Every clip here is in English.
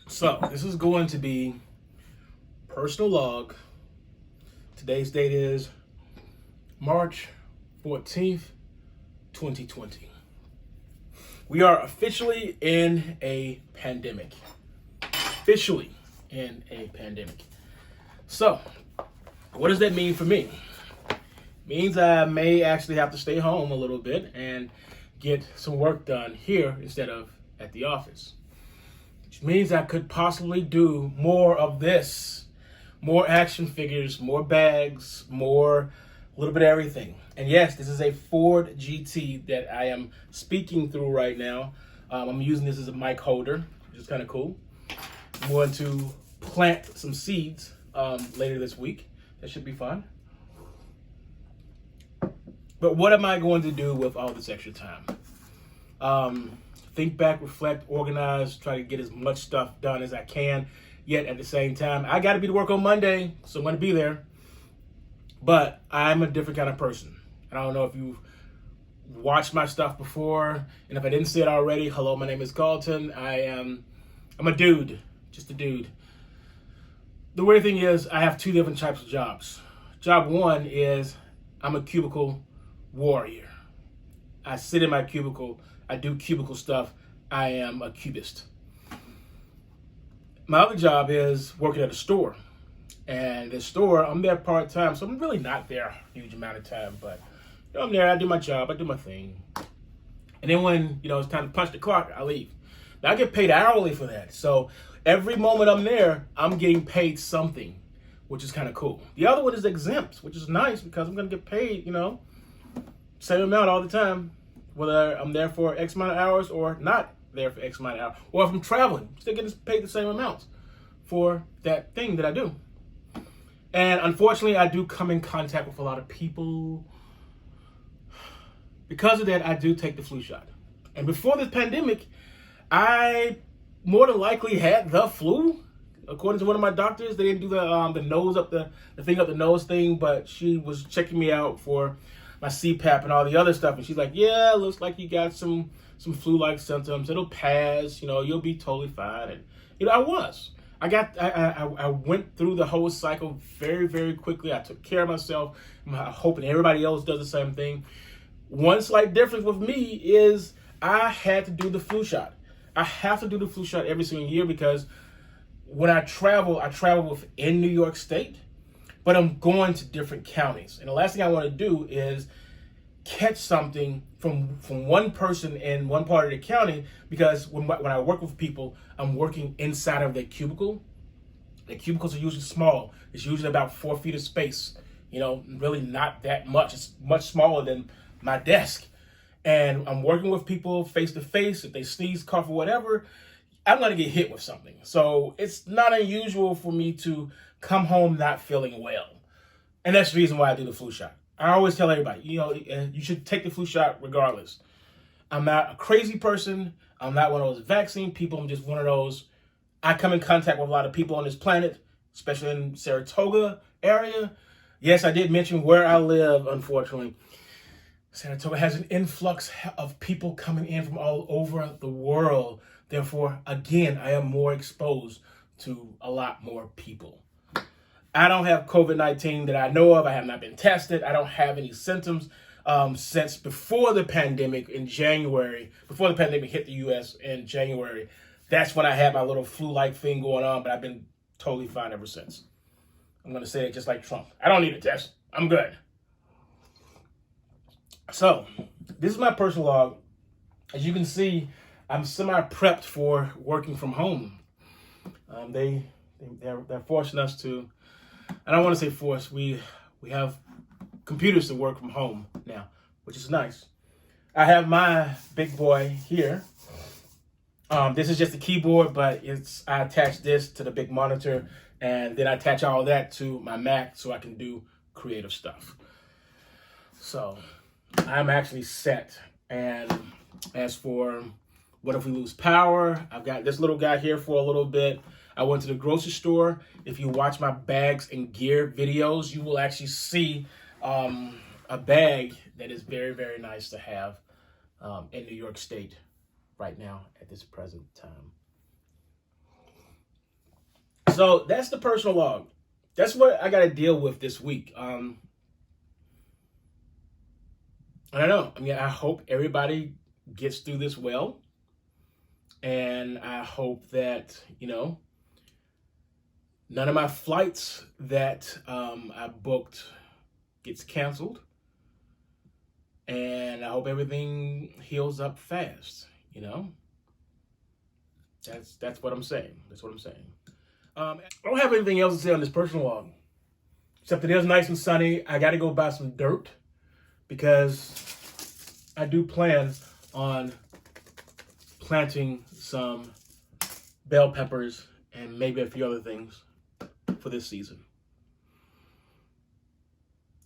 So this is going to be personal log. Today's date is March 14th, 2020. We are officially in a pandemic. Officially in a pandemic. So, what does that mean for me? It means I may actually have to stay home a little bit and get some work done here instead of at the office. Which means I could possibly do more of this. More action figures, more bags, more, a little bit of everything. And yes, this is a Ford GT that I am speaking through right now. I'm using this as a mic holder, which is kind of cool. I'm going to plant some seeds later this week. That should be fun. But what am I going to do with all this extra time? Think back, reflect, organize, try to get as much stuff done as I can. Yet at the same time, I got to be to work on Monday, so I'm going to be there. But I'm a different kind of person. I don't know if you've watched my stuff before, and if I didn't say it already, hello, my name is Galton. I'm a dude, just a dude. The weird thing is, I have two different types of jobs. Job one is I'm a cubicle warrior. I sit in my cubicle. I do cubicle stuff. I am a cubist. My other job is working at a store. And the store, I'm there part-time, so I'm really not there a huge amount of time. But I'm there, I do my job, I do my thing. And then when it's time to punch the clock, I leave. Now, I get paid hourly for that. So every moment I'm there, I'm getting paid something, which is kind of cool. The other one is exempt, which is nice because I'm going to get paid, same amount all the time, whether I'm there for X amount of hours or not there for X amount of hours. Or if I'm traveling, still getting paid the same amount for that thing that I do. And unfortunately, I do come in contact with a lot of people. Because of that, I do take the flu shot. And before this pandemic, I more than likely had the flu. According to one of my doctors, they didn't do the nose up the thing up the nose thing, but she was checking me out for my CPAP and all the other stuff, and she's like, "Yeah, looks like you got some flu-like symptoms. It'll pass. You'll be totally fine." And I was. I went through the whole cycle very, very quickly. I took care of myself. I'm hoping everybody else does the same thing. One slight difference with me is I had to do the flu shot. I have to do the flu shot every single year because when I travel within New York State, but I'm going to different counties. And the last thing I want to do is catch something from one person in one part of the county, because when I work with people, I'm working inside of their cubicle. The cubicles are usually small. It's usually about 4 feet of space. Really not that much. It's much smaller than my desk. And I'm working with people face to face. If they sneeze, cough, or whatever, I'm going to get hit with something. So it's not unusual for me to come home not feeling well. And that's the reason why I do the flu shot. I always tell everybody, you should take the flu shot regardless. I'm not a crazy person. I'm not one of those vaccine people. I'm just one of those. I come in contact with a lot of people on this planet, especially in Saratoga area. Yes, I did mention where I live, unfortunately. Saratoga has an influx of people coming in from all over the world. Therefore, again, I am more exposed to a lot more people. I don't have COVID-19 that I know of. I have not been tested. I don't have any symptoms since before the pandemic in January. Before the pandemic hit the U.S. in January, that's when I had my little flu-like thing going on, but I've been totally fine ever since. I'm going to say it just like Trump. I don't need a test. I'm good. So, this is my personal log. As you can see, I'm semi-prepped for working from home. They're forcing us to. I don't want to say force. We have computers to work from home now, which is nice. I have my big boy here. This is just a keyboard, but I attach this to the big monitor, and then I attach all that to my Mac so I can do creative stuff. So I'm actually set. And as for what if we lose power, I've got this little guy here for a little bit. I went to the grocery store. If you watch my bags and gear videos, you will actually see a bag that is very, very nice to have in New York State right now at this present time. So that's the personal log. That's what I got to deal with this week. I don't know. I mean, I hope everybody gets through this well. And I hope that, none of my flights that I booked gets canceled. And I hope everything heals up fast, That's what I'm saying. That's what I'm saying. I don't have anything else to say on this personal log. Except it is nice and sunny. I got to go buy some dirt because I do plan on planting some bell peppers and maybe a few other things for this season.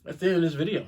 That's the end of this video.